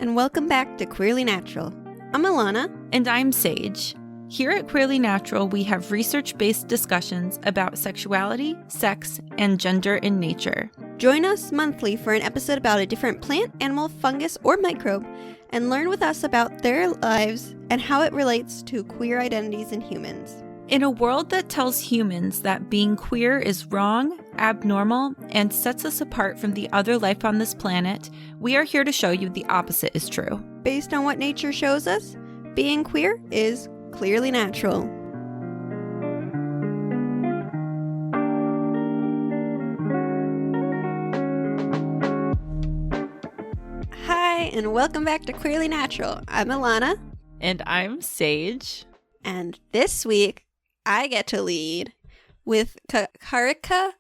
and welcome back to Queerly Natural. I'm Alana. And I'm Sage. Here at Queerly Natural, we have research-based discussions about sexuality, sex, and gender in nature. Join us monthly for an episode about a different plant, animal, fungus, or microbe, and learn with us about their lives and how it relates to queer identities in humans. In a world that tells humans that being queer is wrong, abnormal, and sets us apart from the other life on this planet, we are here to show you the opposite is true. Based on what nature shows us, being queer is clearly natural. Hi, and welcome back to Queerly Natural. I'm Alana. And I'm Sage. And this week, I get to lead with Carica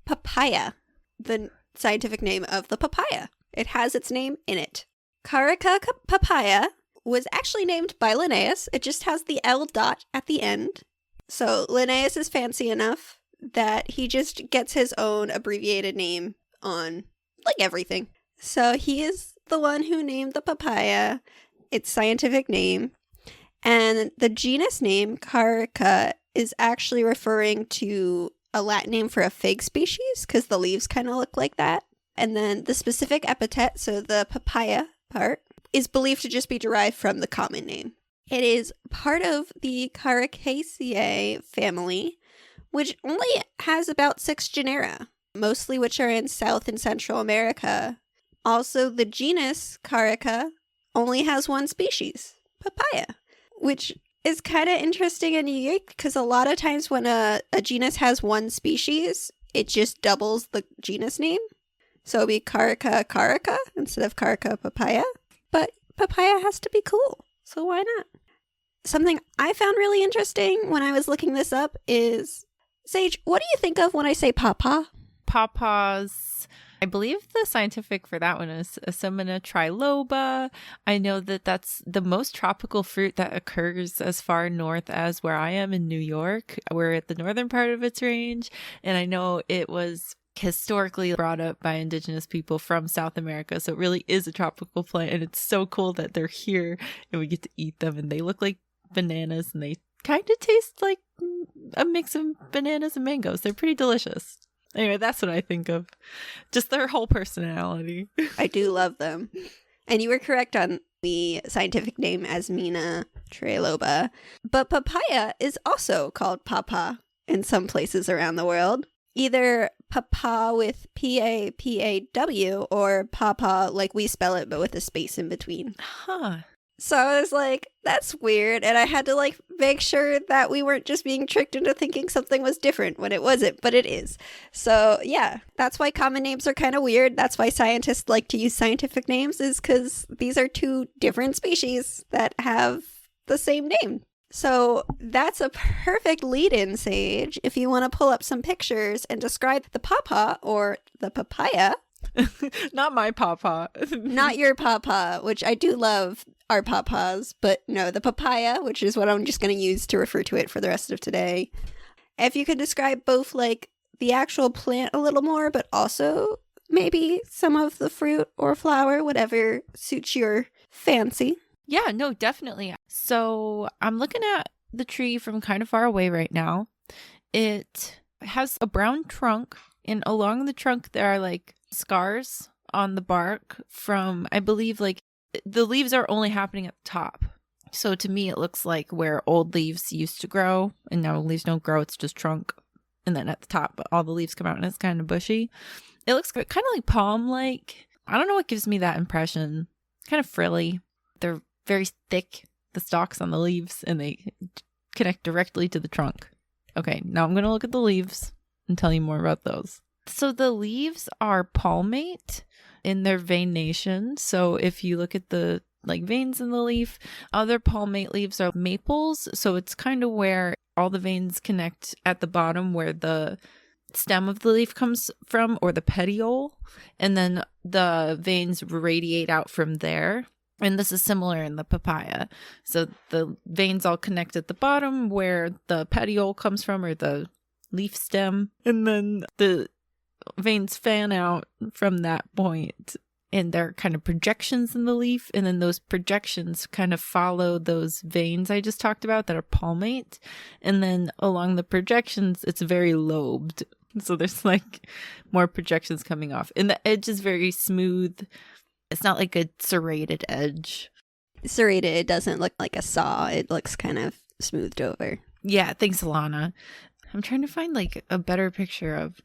Papaya, the scientific name of the papaya. It has its name in it. Carica Papaya was actually named by Linnaeus. It just has the L dot at the end. So Linnaeus is fancy enough that he just gets his own abbreviated name on, like, everything. So he is the one who named the papaya its scientific name. And the genus name, Carica, is actually referring to a Latin name for a fig species, because the leaves kind of look like that. And then the specific epithet, so the papaya part, is believed to just be derived from the common name. It is part of the Caricaceae family, which only has about 6 genera, mostly which are in South and Central America. Also, the genus Carica only has 1 species, papaya, which is kind of interesting and unique because a lot of times when a genus has 1 species, it just doubles the genus name. So it'd be Carica Carica instead of Carica Papaya. But papaya has to be cool, so why not? Something I found really interesting when I was looking this up is, Sage, what do you think of when I say pawpaw? Pawpaws. I believe the scientific for that one is Asimina triloba. I know that that's the most tropical fruit that occurs as far north as where I am in New York. We're at the northern part of its range. And I know it was historically brought up by indigenous people from South America. So it really is a tropical plant. And it's so cool that they're here and we get to eat them. And they look like bananas and they kind of taste like a mix of bananas and mangoes. They're pretty delicious. Anyway, that's what I think of. Just their whole personality. I do love them. And you were correct on the scientific name, Asimina triloba. But papaya is also called pawpaw in some places around the world. Either pawpaw with P-A-P-A-W or pawpaw like we spell it, but with a space in between. Huh. So I was like, that's weird. And I had to make sure that we weren't just being tricked into thinking something was different when it wasn't, but it is. So yeah, that's why common names are kind of weird. That's why scientists like to use scientific names, is because these are 2 different species that have the same name. So that's a perfect lead-in, Sage, if you want to pull up some pictures and describe the pawpaw or the papaya. Not my pawpaw. Not your pawpaw, which I do love our pawpaws, but no, the papaya, which is what I'm just going to use to refer to it for the rest of today. If you could describe both the actual plant a little more, but also maybe some of the fruit or flower, whatever suits your fancy. Yeah, no, definitely. So I'm looking at the tree from kind of far away right now. It has a brown trunk, and along the trunk there are scars on the bark from, I believe, the leaves are only happening at the top. So to me, it looks like where old leaves used to grow, and now leaves don't grow, it's just trunk. And then at the top, but all the leaves come out and it's kind of bushy. It looks kind of like palm-like. I don't know what gives me that impression. It's kind of frilly. They're very thick, the stalks on the leaves, and they connect directly to the trunk. Okay, now I'm going to look at the leaves and tell you more about those. So the leaves are palmate in their veination. So if you look at the veins in the leaf, other palmate leaves are maples. So it's kind of where all the veins connect at the bottom where the stem of the leaf comes from, or the petiole, and then the veins radiate out from there. And this is similar in the papaya. So the veins all connect at the bottom where the petiole comes from, or the leaf stem, and then the veins fan out from that point and there are kind of projections in the leaf, and then those projections kind of follow those veins I just talked about that are palmate, and then along the projections it's very lobed, so there's like more projections coming off, and the edge is very smooth. It's not like a serrated edge. Serrated, it doesn't look like a saw. It looks kind of smoothed over. Yeah, thanks, Alana. I'm trying to find like a better picture of,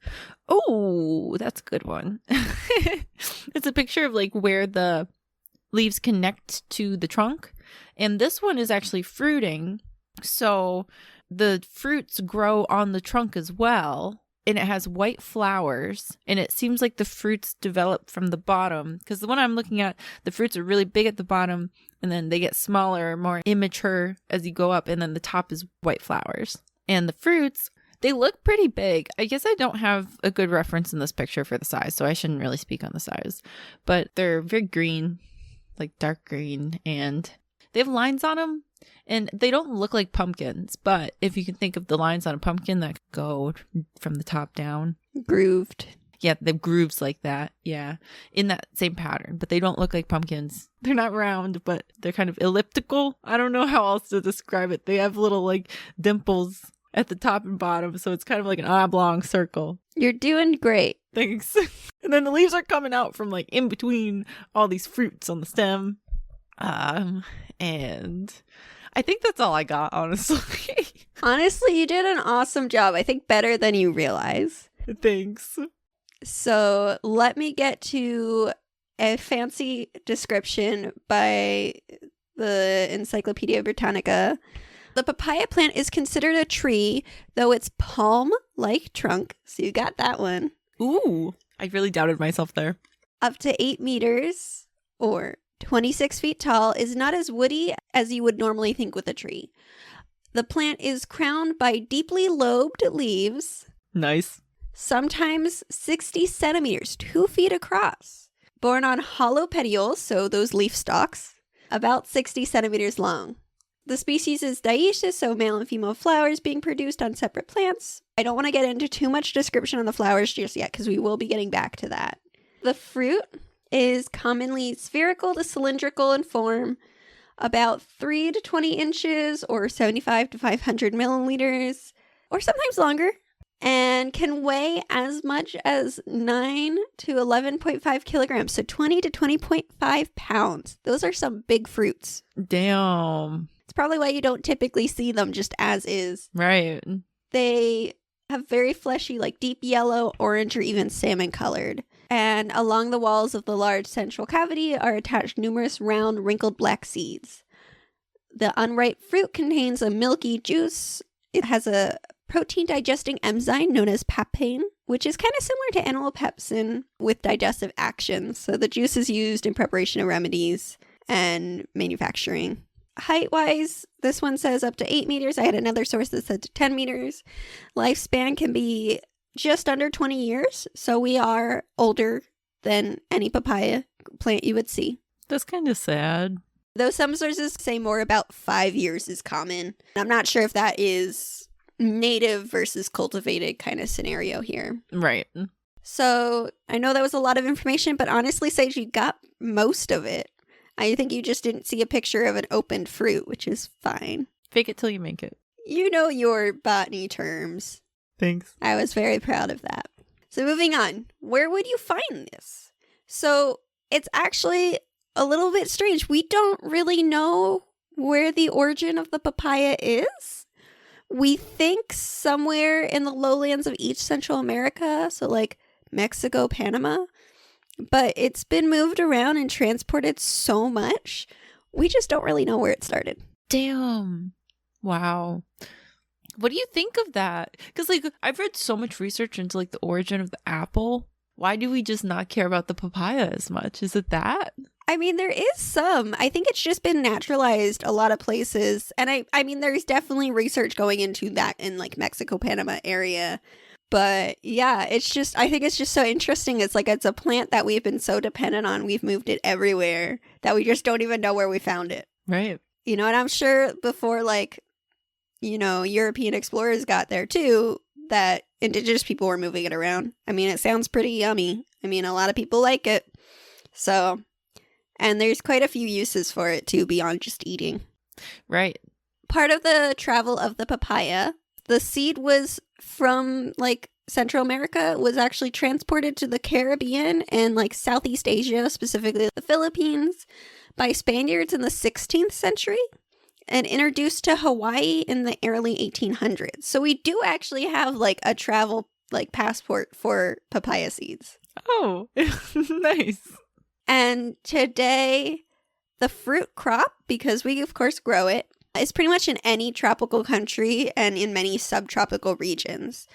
oh, that's a good one. It's a picture of like where the leaves connect to the trunk. And this one is actually fruiting. So the fruits grow on the trunk as well. And it has white flowers. And it seems like the fruits develop from the bottom. Because the one I'm looking at, the fruits are really big at the bottom. And then they get smaller, more immature as you go up. And then the top is white flowers. And the fruits, they look pretty big. I guess I don't have a good reference in this picture for the size, so I shouldn't really speak on the size. But they're very green, like dark green, and they have lines on them. And they don't look like pumpkins, but if you can think of the lines on a pumpkin that go from the top down. Grooved. Yeah, the grooves like that. Yeah, in that same pattern. But they don't look like pumpkins. They're not round, but they're kind of elliptical. I don't know how else to describe it. They have little like dimples at the top and bottom, so it's kind of like an oblong circle. You're doing great. Thanks. And then the leaves are coming out from like in between all these fruits on the stem. And I think that's all I got, honestly. Honestly, you did an awesome job. I think better than you realize. Thanks. So let me get to a fancy description by the Encyclopedia Britannica. The papaya plant is considered a tree, though its palm-like trunk, so you got that one. Ooh, I really doubted myself there. Up to 8 meters or 26 feet tall is not as woody as you would normally think with a tree. The plant is crowned by deeply lobed leaves. Nice. Sometimes 60 centimeters, 2 feet across. Borne on hollow petioles, so those leaf stalks, about 60 centimeters long. The species is dioecious, so male and female flowers being produced on separate plants. I don't want to get into too much description on the flowers just yet because we will be getting back to that. The fruit is commonly spherical to cylindrical in form, about 3 to 20 inches or 75 to 500 milliliters, or sometimes longer, and can weigh as much as 9 to 11.5 kilograms, so 20 to 20.5 pounds. Those are some big fruits. Damn. It's probably why you don't typically see them just as is. Right. They have very fleshy, like deep yellow, orange, or even salmon colored. And along the walls of the large central cavity are attached numerous round, wrinkled black seeds. The unripe fruit contains a milky juice. It has a protein digesting enzyme known as papain, which is kind of similar to animal pepsin with digestive action. So the juice is used in preparation of remedies and manufacturing. Height-wise, this one says up to 8 meters. I had another source that said 10 meters. Lifespan can be just under 20 years, so we are older than any papaya plant you would see. That's kind of sad. Though some sources say more about 5 years is common. I'm not sure if that is native versus cultivated kind of scenario here. Right. So I know that was a lot of information, but honestly, Sage, you got most of it. I think you just didn't see a picture of an opened fruit, which is fine. Fake it till you make it. You know your botany terms. Thanks. I was very proud of that. So moving on, where would you find this? So it's actually a little bit strange. We don't really know where the origin of the papaya is. We think somewhere in the lowlands of East Central America, so like Mexico, Panama. But it's been moved around and transported so much, we just don't really know where it started. Damn. Wow. What do you think of that? Because like I've read so much research into like the origin of the apple. Why do we just not care about the papaya as much? Is it that? I mean, there is some. I think it's just been naturalized a lot of places. And I mean, there's definitely research going into that in like Mexico, Panama area. But yeah, it's just, I think it's just so interesting. It's like, it's a plant that we've been so dependent on. We've moved it everywhere that we just don't even know where we found it. Right. You know, and I'm sure before like, you know, European explorers got there too, that indigenous people were moving it around. I mean, it sounds pretty yummy. I mean, a lot of people like it. So, and there's quite a few uses for it too, beyond just eating. Right. Part of the travel of the papaya, the seed was from like Central America, was actually transported to the Caribbean and like Southeast Asia, specifically the Philippines, by Spaniards in the 16th century and introduced to Hawaii in the early 1800s. So we do actually have like a travel like passport for papaya seeds. Oh, nice. And today, the fruit crop, because we of course grow it, is pretty much in any tropical country and in many subtropical regions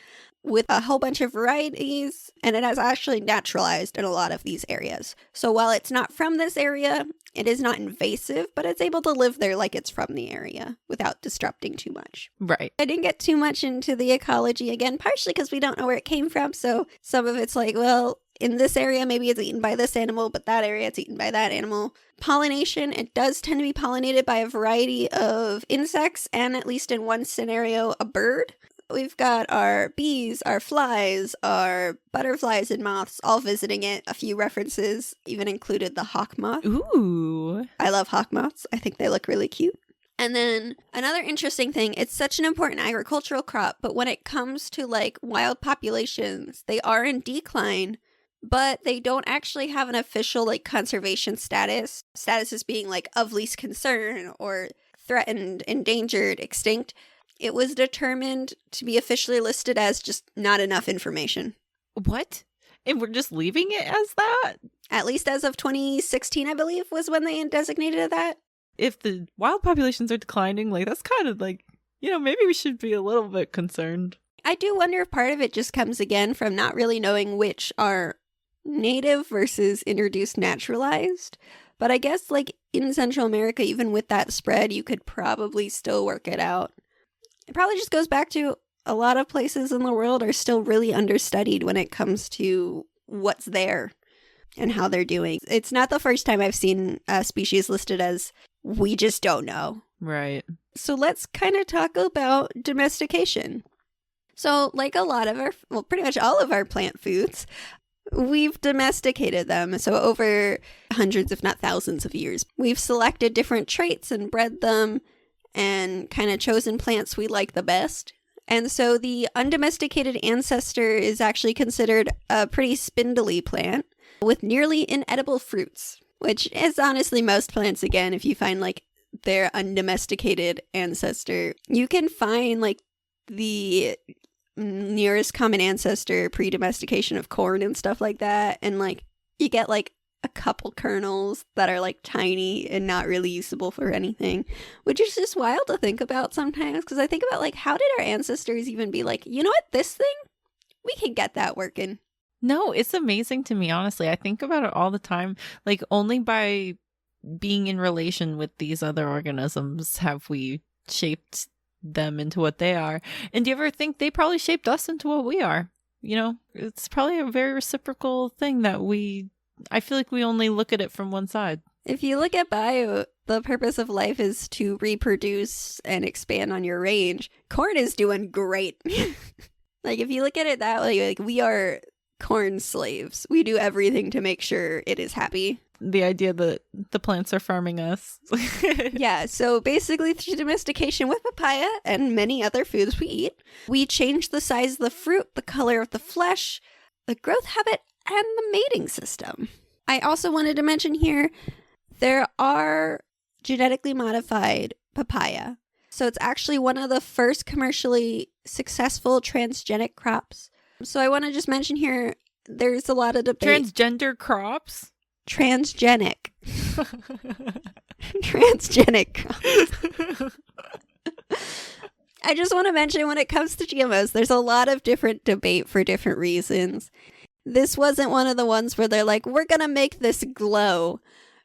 with a whole bunch of varieties, and it has actually naturalized in a lot of these areas. So while it's not from this area, it is not invasive, but it's able to live there like it's from the area without disrupting too much. Right. I didn't get too much into the ecology again, partially because we don't know where it came from. So some of it's like, well, in this area, maybe it's eaten by this animal, but that area, it's eaten by that animal. Pollination, it does tend to be pollinated by a variety of insects and, at least in one scenario, a bird. We've got our bees, our flies, our butterflies and moths all visiting it. A few references even included the hawk moth. Ooh. I love hawk moths. I think they look really cute. And then another interesting thing, it's such an important agricultural crop, but when it comes to like wild populations, they are in decline, but they don't actually have an official like conservation status. Status is being like of least concern or threatened, endangered, extinct. It was determined to be officially listed as just not enough information. What? And we're just leaving it as that? At least as of 2016, I believe, was when they designated it that. If the wild populations are declining, like that's kind of like, maybe we should be a little bit concerned. I do wonder if part of it just comes again from not really knowing which are native versus introduced naturalized. But I guess like in Central America, even with that spread, you could probably still work it out. It probably just goes back to a lot of places in the world are still really understudied when it comes to what's there and how they're doing. It's not the first time I've seen a species listed as we just don't know. Right. So let's kind of talk about domestication. So like a lot of pretty much all of our plant foods, we've domesticated them. So over hundreds, if not thousands of years, we've selected different traits and bred them and kind of chosen plants we like the best. And so the undomesticated ancestor is actually considered a pretty spindly plant with nearly inedible fruits, which is honestly most plants. Again, if you find like their undomesticated ancestor, you can find like the nearest common ancestor pre-domestication of corn and stuff like that. And like you get like a couple kernels that are like tiny and not really usable for anything, which is just wild to think about sometimes, because I think about like, how did our ancestors even be like, you know what, this thing, we can get that working. No, it's amazing to me, honestly. I think about it all the time. Like only by being in relation with these other organisms have we shaped them into what they are. And do you ever think they probably shaped us into what we are? It's probably a very reciprocal thing that I feel like we only look at it from one side. If you look at bio, the purpose of life is to reproduce and expand on your range. Corn is doing great. Like, if you look at it that way, like, we are corn slaves. We do everything to make sure it is happy. The idea that the plants are farming us. Yeah, so basically through domestication with papaya and many other foods we eat, we change the size of the fruit, the color of the flesh, the growth habit, and the mating system. I also wanted to mention here, there are genetically modified papaya. So it's actually one of the first commercially successful transgenic crops. So I want to just mention here, there's a lot of debate. Transgender crops? Transgenic. Transgenic crops. I just want to mention when it comes to GMOs, there's a lot of different debate for different reasons. This wasn't one of the ones where they're like, we're going to make this glow.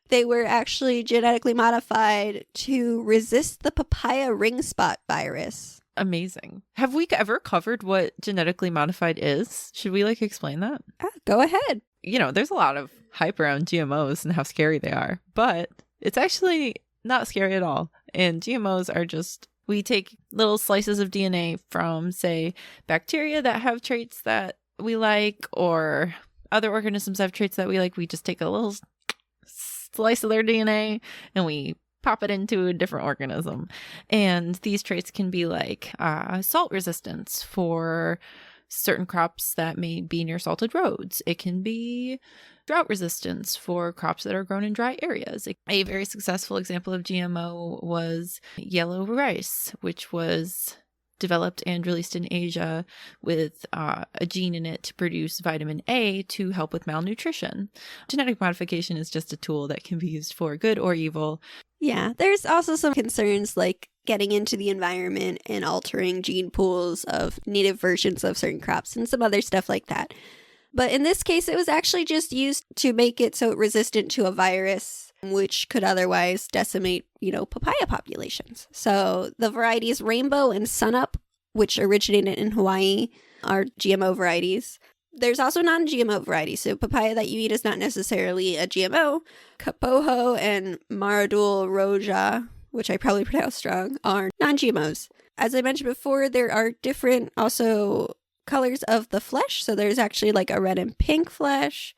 They were actually genetically modified to resist the papaya ring spot virus. Amazing. Have we ever covered what genetically modified is? Should we explain that? Go ahead. There's a lot of hype around GMOs and how scary they are, but it's actually not scary at all. And GMOs are just, we take little slices of DNA from, say, bacteria that have traits that we like, or other organisms have traits that we like. We just take a little slice of their DNA and we pop it into a different organism. And these traits can be like salt resistance for certain crops that may be near salted roads. It can be drought resistance for crops that are grown in dry areas. A very successful example of GMO was yellow rice, which was developed and released in Asia with a gene in it to produce vitamin A to help with malnutrition. Genetic modification is just a tool that can be used for good or evil. Yeah, there's also some concerns like getting into the environment and altering gene pools of native versions of certain crops and some other stuff like that. But in this case, it was actually just used to make it so resistant to a virus, which could otherwise decimate, papaya populations. So the varieties Rainbow and Sunup, which originated in Hawaii, are GMO varieties. There's also non-GMO varieties, so papaya that you eat is not necessarily a GMO. Kapoho and Maradul Roja, which I probably pronounced wrong, are non-GMOs. As I mentioned before, there are different also colors of the flesh. So there's actually like a red and pink flesh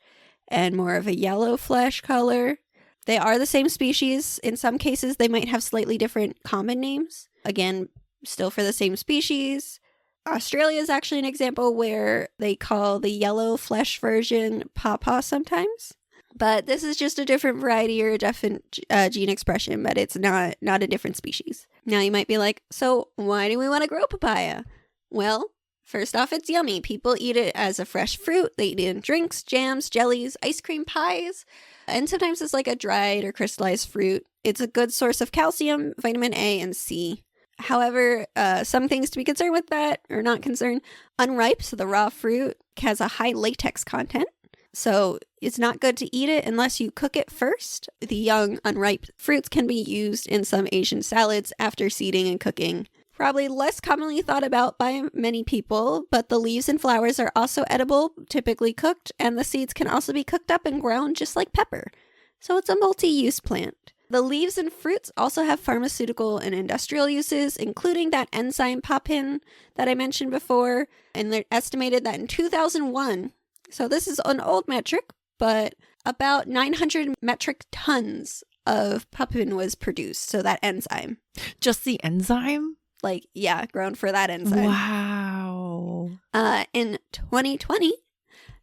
and more of a yellow flesh color. They are the same species. In some cases, they might have slightly different common names. Again, still for the same species. Australia is actually an example where they call the yellow flesh version pawpaw sometimes. But this is just a different variety or a different gene expression, but it's not a different species. Now you might be like, so why do we want to grow papaya? Well, first off, it's yummy. People eat it as a fresh fruit. They eat it in drinks, jams, jellies, ice cream pies, and sometimes it's like a dried or crystallized fruit. It's a good source of calcium, vitamin A, and C. However, some things to be concerned with that, or not concerned. Unripe, so the raw fruit, has a high latex content. So it's not good to eat it unless you cook it first. The young, unripe fruits can be used in some Asian salads after seeding and cooking. Probably less commonly thought about by many people, but the leaves and flowers are also edible, typically cooked, and the seeds can also be cooked up and ground just like pepper. So it's a multi-use plant. The leaves and fruits also have pharmaceutical and industrial uses, including that enzyme papin that I mentioned before, and they're estimated that in 2001, so this is an old metric, but about 900 metric tons of papin was produced, so that enzyme. Just the enzyme? Grown for that enzyme. Wow. In 2020,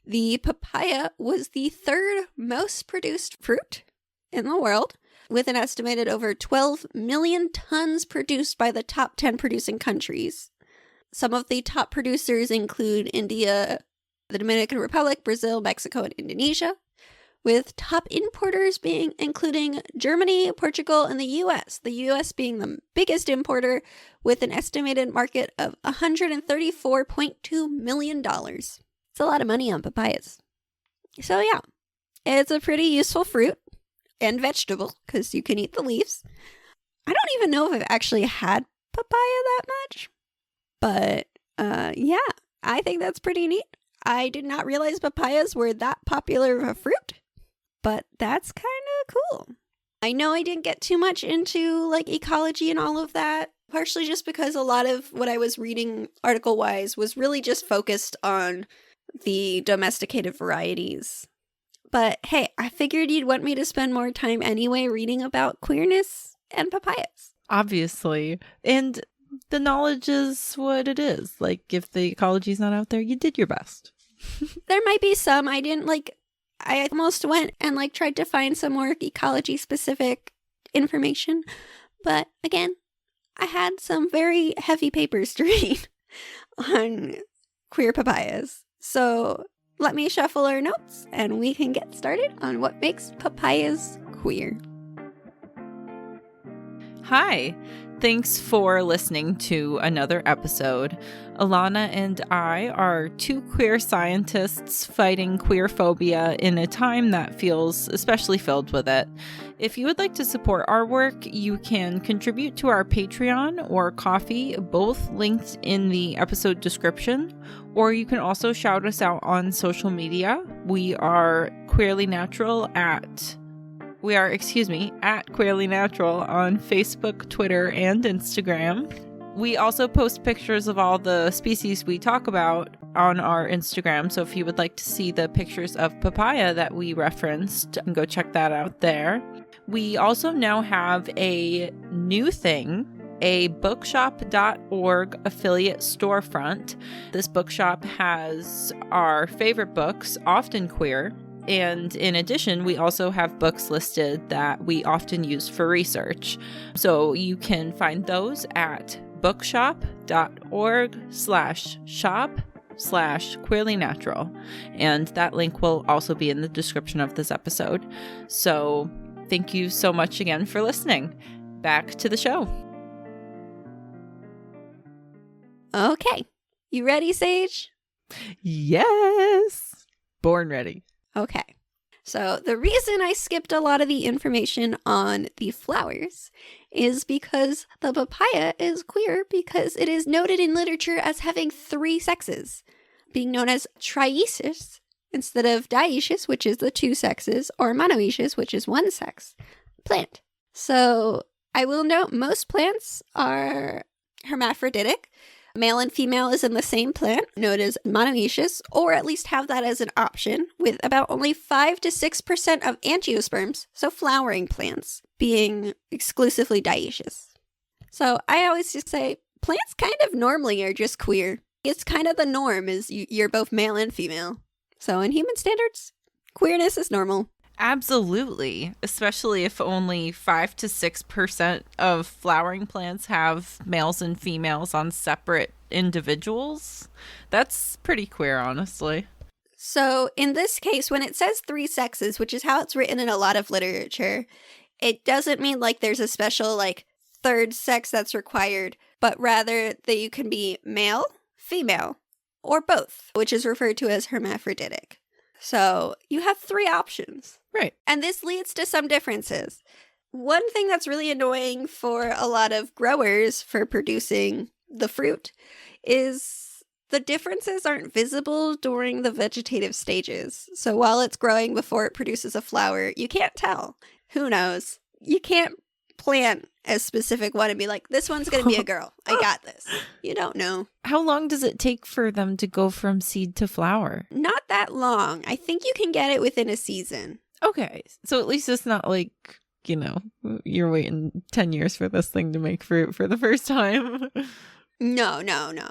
the papaya was the third most produced fruit in the world, with an estimated over 12 million tons produced by the top 10 producing countries. Some of the top producers include India, the Dominican Republic, Brazil, Mexico, and Indonesia, with top importers including Germany, Portugal, and the U.S., the U.S. being the biggest importer with an estimated market of $134.2 million. It's a lot of money on papayas. So yeah, it's a pretty useful fruit and vegetable because you can eat the leaves. I don't even know if I've actually had papaya that much, but I think that's pretty neat. I did not realize papayas were that popular of a fruit, but that's kind of cool. I know I didn't get too much into ecology and all of that, partially just because a lot of what I was reading article-wise was really just focused on the domesticated varieties. But hey, I figured you'd want me to spend more time anyway reading about queerness and papayas. Obviously. And the knowledge is what it is. If the ecology's not out there, you did your best. There might be some. I didn't I almost went and tried to find some more ecology specific information. But again, I had some very heavy papers to read on queer papayas. So let me shuffle our notes and we can get started on what makes papayas queer. Hi, thanks for listening to another episode. Alana and I are two queer scientists fighting queer phobia in a time that feels especially filled with it. If you would like to support our work, you can contribute to our Patreon or Ko-fi, both linked in the episode description, or you can also shout us out on social media. We are Queerly Natural at Queerly Natural on Facebook, Twitter, and Instagram. We also post pictures of all the species we talk about on our Instagram. So if you would like to see the pictures of papaya that we referenced, you can go check that out there. We also now have a new thing, a bookshop.org affiliate storefront. This bookshop has our favorite books, often queer. And in addition, we also have books listed that we often use for research. So you can find those at bookshop.org/shop/queerlynatural. And that link will also be in the description of this episode. So thank you so much again for listening. Back to the show. Okay. You ready, Sage? Yes. Born ready. Okay. So the reason I skipped a lot of the information on the flowers is because the papaya is queer because it is noted in literature as having 3 sexes, being known as trioecious instead of dioecious, which is the 2 sexes, or monoecious, which is 1 sex plant. So I will note most plants are hermaphroditic. Male and female is in the same plant, known as monoecious, or at least have that as an option, with about only 5 to 6% of angiosperms, so flowering plants, being exclusively dioecious. So I always just say, plants kind of normally are just queer. It's kind of the norm is you're both male and female. So in human standards, queerness is normal. Absolutely, especially if only 5 to 6% of flowering plants have males and females on separate individuals. That's pretty queer, honestly. So in this case, when it says 3 sexes, which is how it's written in a lot of literature, it doesn't mean like there's a special like 3rd sex that's required, but rather that you can be male, female, or both, which is referred to as hermaphroditic. So you have 3 options. Right. And this leads to some differences. One thing that's really annoying for a lot of growers for producing the fruit is the differences aren't visible during the vegetative stages. So while it's growing before it produces a flower, you can't tell. Who knows? You can't plant a specific one and be like, this one's going to be a girl. I got this. You don't know. How long does it take for them to go from seed to flower? Not that long. I think you can get it within a season. Okay. So at least it's not like, you know, you're waiting 10 years for this thing to make fruit for the first time. No.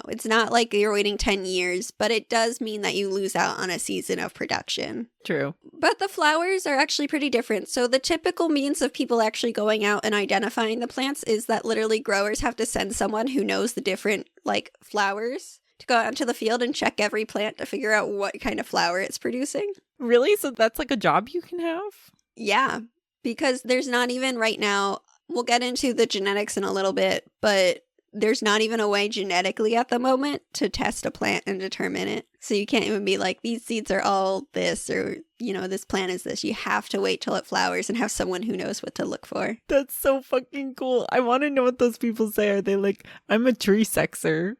It's not like you're waiting 10 years, but it does mean that you lose out on a season of production. True. But the flowers are actually pretty different. So the typical means of people actually going out and identifying the plants is that literally growers have to send someone who knows the different, like, flowers to go out into the field and check every plant to figure out what kind of flower it's producing. Really? So that's like a job you can have? Yeah, because there's not even right now, we'll get into the genetics in a little bit, but there's not even a way genetically at the moment to test a plant and determine it. So you can't even be like, these seeds are all this, or, you know, this plant is this. You have to wait till it flowers and have someone who knows what to look for. That's so fucking cool. I want to know what those people say. Are they like, I'm a tree sexer?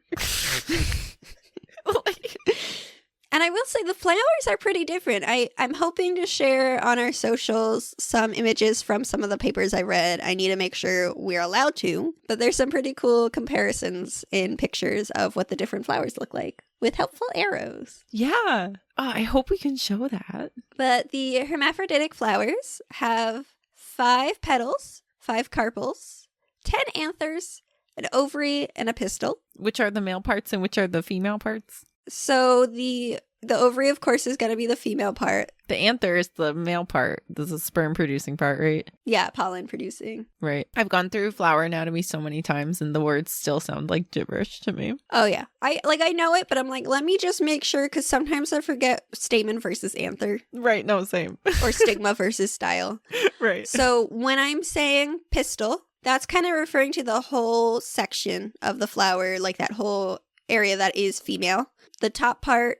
And I will say the flowers are pretty different. I'm hoping to share on our socials some images from some of the papers I read. I need to make sure we're allowed to. But there's some pretty cool comparisons in pictures of what the different flowers look like with helpful arrows. Yeah. Oh, I hope we can show that. But the hermaphroditic flowers have 5 petals, 5 carpels, 10 anthers, an ovary, and a pistil. Which are the male parts and which are the female parts? So the ovary, of course, is going to be the female part. The anther is the male part. This is sperm producing part, right? Yeah, pollen producing. Right. I've gone through flower anatomy so many times and the words still sound like gibberish to me. Oh, yeah. I know it, but I'm like, let me just make sure, because sometimes I forget stamen versus anther. Right. No, same. Or stigma versus style. Right. So when I'm saying pistil, that's kind of referring to the whole section of the flower, like that whole area that is female. The top part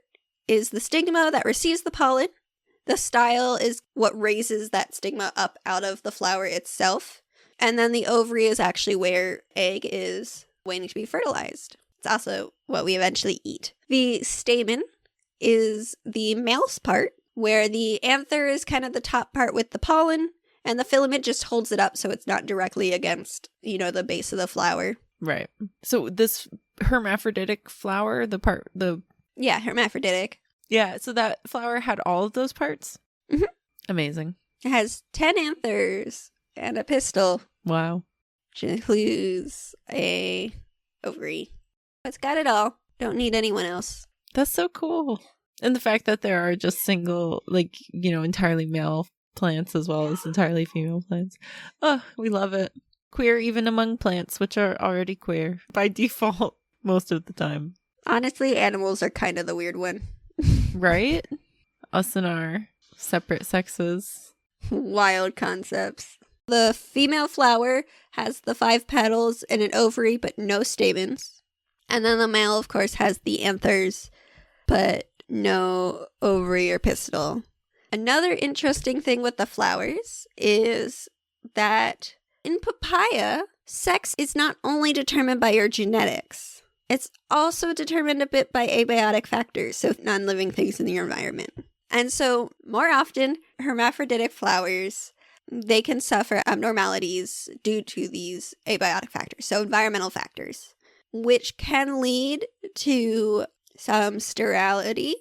is the stigma that receives the pollen. The style is what raises that stigma up out of the flower itself. And then the ovary is actually where egg is waiting to be fertilized. It's also what we eventually eat. The stamen is the male's part, where the anther is kind of the top part with the pollen, and the filament just holds it up so it's not directly against, the base of the flower. Right. So this hermaphroditic flower, the Yeah, hermaphroditic. Yeah, so that flower had all of those parts? Mhm. Amazing. It has 10 anthers and a pistil, Wow. which includes a ovary. It's got it all. Don't need anyone else. That's so cool. And the fact that there are just single, like, entirely male plants as well as entirely female plants. Oh, we love it. Queer even among plants, which are already queer by default most of the time. Honestly, animals are kind of the weird one. Right? Us and our separate sexes. Wild concepts. The female flower has the 5 petals and an ovary, but no stamens. And then the male, of course, has the anthers, but no ovary or pistil. Another interesting thing with the flowers is that in papaya, sex is not only determined by your genetics, it's also determined a bit by abiotic factors, so non-living things in your environment. And so, more often, hermaphroditic flowers, they can suffer abnormalities due to these abiotic factors, so environmental factors, which can lead to some sterility,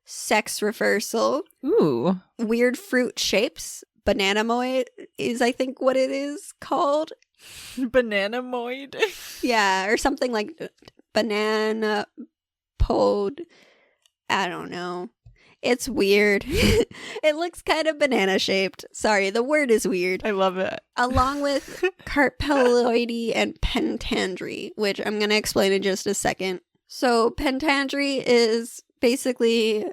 sex reversal, Ooh. weird fruit shapes. Bananamoid is, I think, what it is called. Bananamoid? Yeah, or something like banana pod. I don't know. It's weird. It looks kind of banana shaped. Sorry, the word is weird. I love it. Along with carpeloidy and pentandry, which I'm going to explain in just a second. So pentandry is basically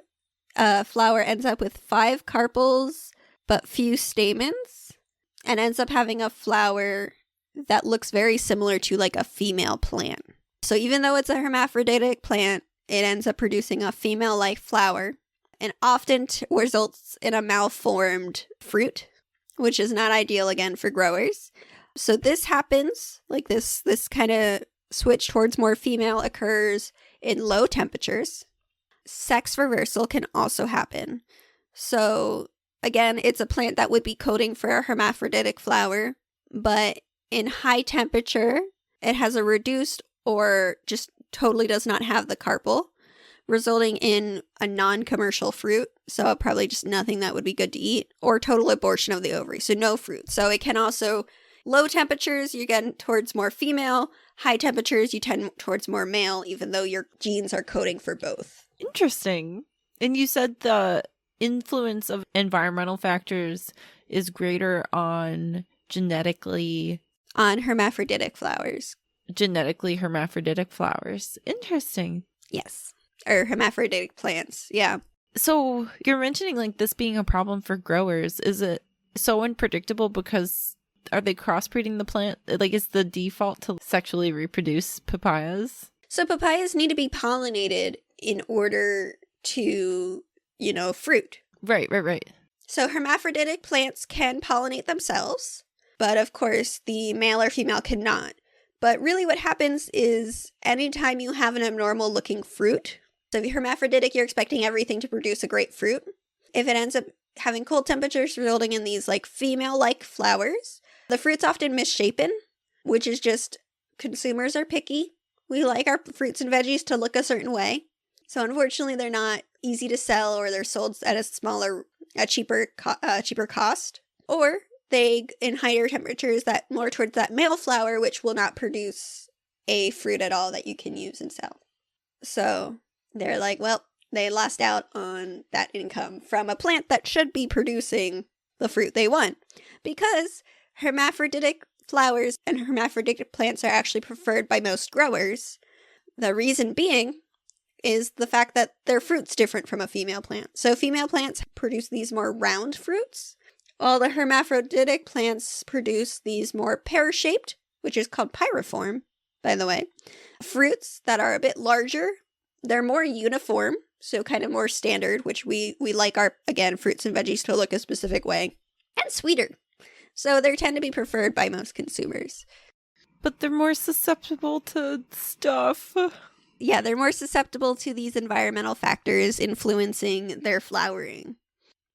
a flower ends up with 5 carpels but few stamens and ends up having a flower that looks very similar to like a female plant. So even though it's a hermaphroditic plant, it ends up producing a female-like flower and often results in a malformed fruit, which is not ideal again for growers. So this happens, like this kind of switch towards more female occurs in low temperatures. Sex reversal can also happen. So again, it's a plant that would be coding for a hermaphroditic flower, but in high temperature, it has a reduced or just totally does not have the carpel, resulting in a non-commercial fruit. So probably just nothing that would be good to eat, or total abortion of the ovary. So no fruit. So it can also, low temperatures, you get towards more female. High temperatures, you tend towards more male, even though your genes are coding for both. Interesting. And you said the influence of environmental factors is greater on genetically hermaphroditic flowers. Hermaphroditic flowers. Interesting. Yes. Or hermaphroditic plants. Yeah. So you're mentioning like this being a problem for growers. Is it so unpredictable because are they crossbreeding the plant? Like, is the default to sexually reproduce papayas? So papayas need to be pollinated in order to, fruit. Right. So hermaphroditic plants can pollinate themselves, but of course the male or female cannot. But really what happens is anytime you have an abnormal looking fruit, so if you're hermaphroditic, you're expecting everything to produce a great fruit. If it ends up having cold temperatures resulting in these like female-like flowers, the fruit's often misshapen, which is just consumers are picky. We like our fruits and veggies to look a certain way. So unfortunately, they're not easy to sell, or they're sold at a cheaper cost. Or they, in higher temperatures, that more towards that male flower, which will not produce a fruit at all that you can use and sell. So they're like, well, they lost out on that income from a plant that should be producing the fruit they want. Because hermaphroditic flowers and hermaphroditic plants are actually preferred by most growers. The reason being is the fact that their fruit's different from a female plant. So female plants produce these more round fruits, while the hermaphroditic plants produce these more pear-shaped, which is called pyriform, by the way, fruits that are a bit larger. They're more uniform, so kind of more standard, which we like our, again, fruits and veggies to look a specific way, and sweeter. So they tend to be preferred by most consumers. But they're more susceptible to stuff. Yeah, they're more susceptible to these environmental factors influencing their flowering.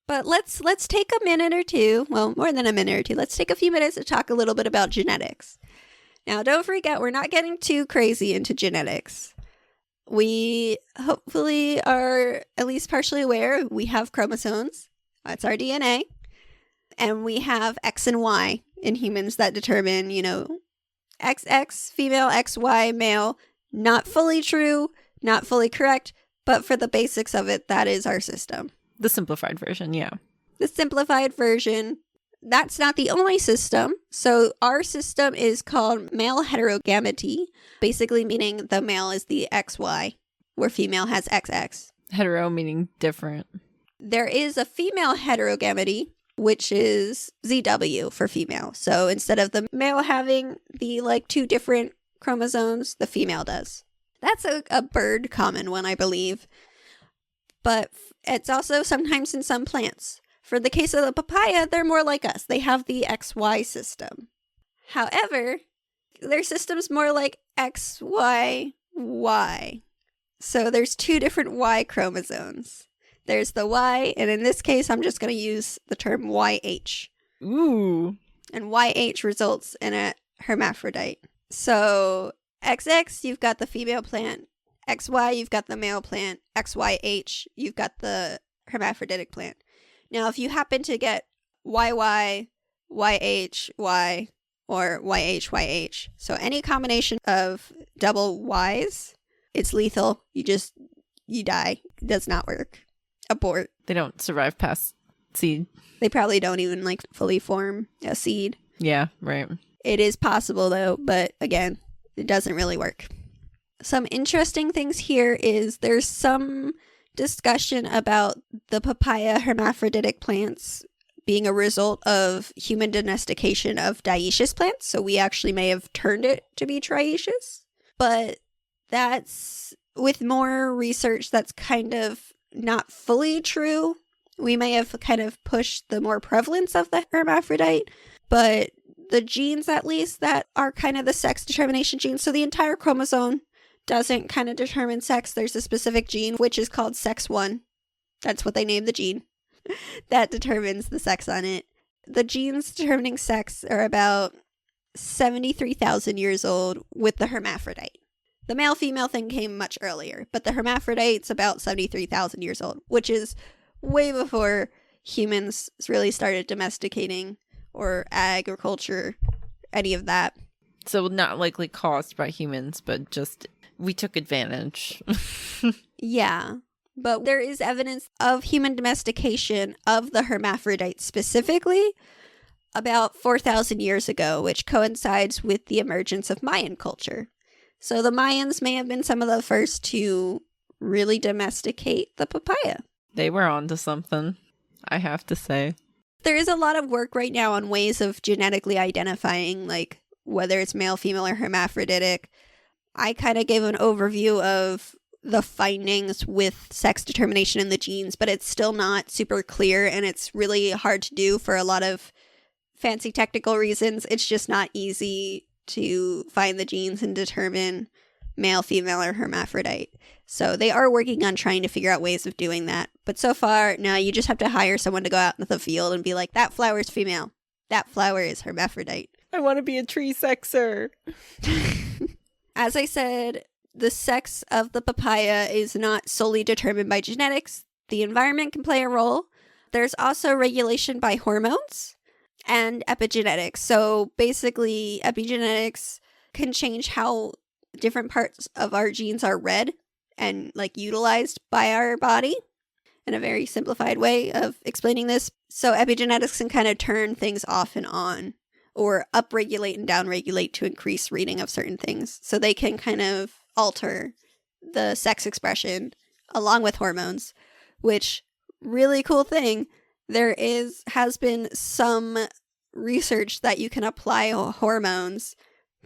But let's take a minute or two, well, more than a minute or two, let's take a few minutes to talk a little bit about genetics. Now, don't freak out, we're not getting too crazy into genetics. we hopefully are at least partially aware we have chromosomes. That's our DNA. And we have X and Y in humans that determine, XX female, XY male. Not fully true, not fully correct, but for the basics of it, that is our system. The simplified version, yeah. The simplified version. That's not the only system. So our system is called male heterogamety, basically meaning the male is the XY, where female has XX. Hetero meaning different. There is a female heterogamety, which is ZW for female. So instead of the male having the 2 different chromosomes, the female does. That's a bird common one, I believe. But it's also sometimes in some plants. For the case of the papaya, they're more like us. They have the XY system. However, their system's more like XYY. So there's 2 different Y chromosomes. There's the Y, and in this case, I'm just going to use the term YH. Ooh. And YH results in a hermaphrodite. So XX, you've got the female plant. XY, you've got the male plant. XYH, you've got the hermaphroditic plant. Now, if you happen to get YY, YH, Y, or YH, YH, so any combination of double Ys, it's lethal. You die. It does not work. Abort. They don't survive past seed. They probably don't even fully form a seed. Yeah, right. It is possible though, but again, it doesn't really work. Some interesting things here is there's some discussion about the papaya hermaphroditic plants being a result of human domestication of dioecious plants. So we actually may have turned it to be trioecious. But that's, with more research, that's kind of not fully true. We may have kind of pushed the more prevalence of the hermaphrodite, but the genes, at least, that are kind of the sex determination genes. So the entire chromosome doesn't kind of determine sex. There's a specific gene, which is called sex1. That's what they named the gene. That determines the sex on it. The genes determining sex are about 73,000 years old with the hermaphrodite. The male-female thing came much earlier, but the hermaphrodite's about 73,000 years old, which is way before humans really started domesticating or agriculture, any of that. So not likely caused by humans, but just we took advantage. Yeah, but there is evidence of human domestication of the hermaphrodite specifically about 4,000 years ago, which coincides with the emergence of Mayan culture. So the Mayans may have been some of the first to really domesticate the papaya. They were onto something, I have to say. There is a lot of work right now on ways of genetically identifying, whether it's male, female, or hermaphroditic. I kind of gave an overview of the findings with sex determination in the genes, but it's still not super clear, and it's really hard to do for a lot of fancy technical reasons. It's just not easy to find the genes and determine male, female, or hermaphrodite. So they are working on trying to figure out ways of doing that. But so far, no, you just have to hire someone to go out into the field and be like, that flower is female. That flower is hermaphrodite. I want to be a tree sexer. As I said, the sex of the papaya is not solely determined by genetics. The environment can play a role. There's also regulation by hormones and epigenetics. So basically, epigenetics can change how different parts of our genes are read and utilized by our body, in a very simplified way of explaining this. So epigenetics can kind of turn things off and on, or upregulate and downregulate to increase reading of certain things. So they can kind of alter the sex expression along with hormones, which, really cool thing, has been some research that you can apply hormones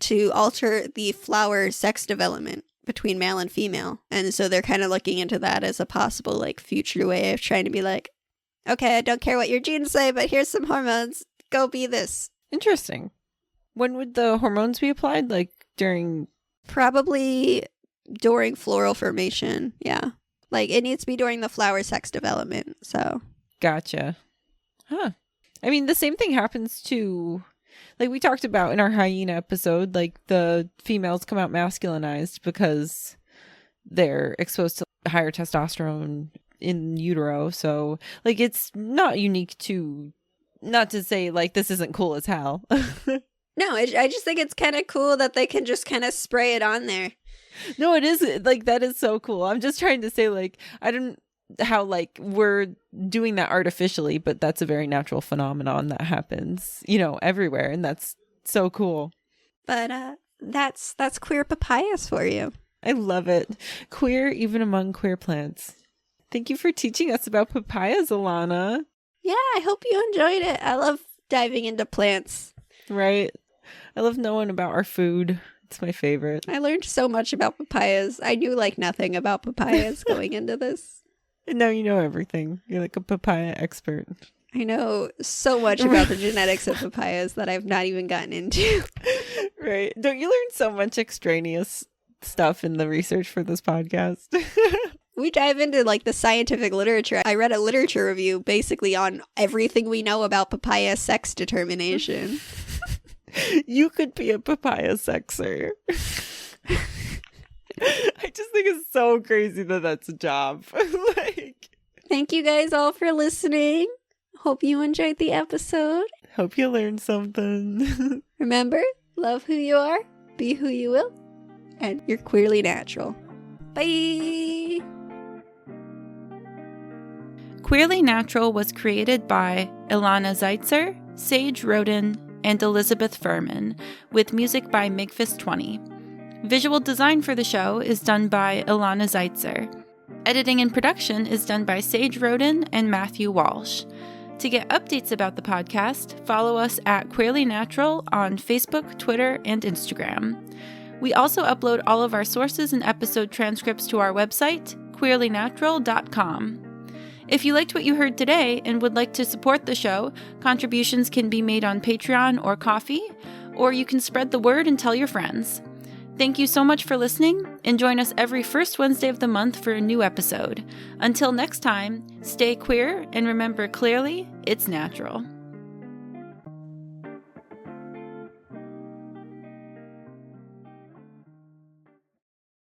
to alter the flower sex development between male and female. And so they're kind of looking into that as a possible future way of trying to be okay, I don't care what your genes say, but here's some hormones. Go be this. Interesting. When would the hormones be applied? During? Probably during floral formation. Yeah. It needs to be during the flower sex development. So. Gotcha. Huh. I mean, the same thing happens to, we talked about in our hyena episode, the females come out masculinized because they're exposed to higher testosterone in utero. So like it's not unique to, not to say like this isn't cool as hell. No, I just think it's kind of cool that they can just kind of spray it on there. No, it is like, that is so cool. I'm just trying to say like, I don't, how like we're doing that artificially, but that's a very natural phenomenon that happens, you know, everywhere. And that's so cool. But that's queer papayas for you. I love it. Queer, even among queer plants. Thank you for teaching us about papayas, Alana. Yeah, I hope you enjoyed it. I love diving into plants. Right. I love knowing about our food. It's my favorite. I learned so much about papayas. I knew like nothing about papayas going into this. And now you know everything. You're like a papaya expert. I know so much about the genetics of papayas that I've not even gotten into. Right. Don't you learn so much extraneous stuff in the research for this podcast? We dive into like the scientific literature. I read a literature review basically on everything we know about papaya sex determination. You could be a papaya sexer. I just think it's so crazy that that's a job. Like, thank you guys all for listening. Hope you enjoyed the episode. Hope you learned something. Remember, love who you are, be who you will, and you're queerly natural. Bye! Queerly Natural was created by Ilana Zeitzer, Sage Roden, and Elizabeth Furman, with music by Migfist20. Visual design for the show is done by Ilana Zeitzer. Editing and production is done by Sage Roden and Matthew Walsh. To get updates about the podcast, follow us at Queerly Natural on Facebook, Twitter, and Instagram. We also upload all of our sources and episode transcripts to our website, queerlynatural.com. If you liked what you heard today and would like to support the show, contributions can be made on Patreon or Ko-fi, or you can spread the word and tell your friends. Thank you so much for listening, and join us every first Wednesday of the month for a new episode. Until next time, stay queer and remember clearly, it's natural.